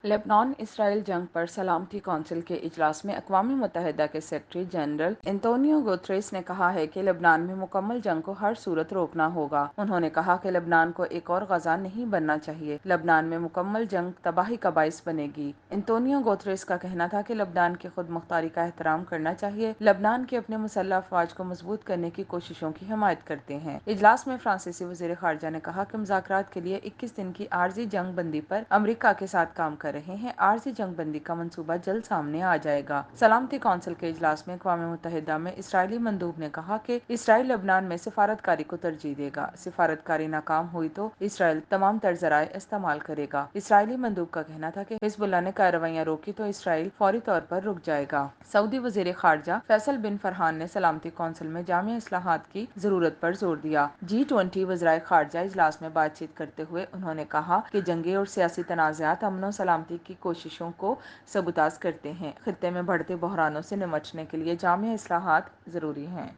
Lebanon Israel जंग पर सलामती कौंसिल के इजलास में अक़वाम मुत्तहिदा के सेक्रेटरी जनरल एंटोनियो गुतरेस ने कहा है कि लेबनान में मुकम्मल जंग को हर सूरत रोकना होगा। उन्होंने कहा कि लेबनान को एक और गजा नहीं बनना चाहिए। लेबनान में मुकम्मल जंग तबाही का बाइस बनेगी। एंटोनियो गुतरेस का कहना था कि लेबनान की खुद मुख्तारी का एहतराम करना चाहिए। लेबनान के अपने मुसल्लह अफवाज को मजबूत करने की कोशिशों की हिमायत करते हैं। इजलास में फ्रांसीसी वज़ीर ख़ारजा ने कहा कि मुज़ाकरात के लिए 21 दिन की आर्जी जंग बंदी पर अमरीका के साथ काम कर रहे हैं। आर्जी जंग बंदी का मंसूबा जल्द सामने आ जाएगा। सलामती कौंसिल के इजलास में अक़वाम मुत्तहिदा में इसराइली मंदूब ने कहा कि इसराइल लेबनान में सिफारतकारी को तरजीह देगा। सिफारतकारी नाकाम हुई तो इसराइल तमाम तर ज़राए इस्तेमाल करेगा। इसराइली मंदूब का कहना था कि हिज़्बुल्लाह ने कार्रवाइयाँ रोकी तो इसराइल फौरी तौर पर रुक जाएगा। सऊदी वज़ीर ख़ारजा फैसल बिन फरहान ने सलामती कौंसिल में जामी इस्लाहात की जरूरत पर जोर दिया। G20 वज़राए ख़ारजा इजलास में बातचीत करते हुए उन्होंने कहा कि जंगी और सियासी तनाज़ात अमन और सलामती की कोशिशों को सबूताज़ करते हैं। खित्ते में बढ़ते बहरानों से निमटने के लिए जामी इस्लाहात ज़रूरी हैं।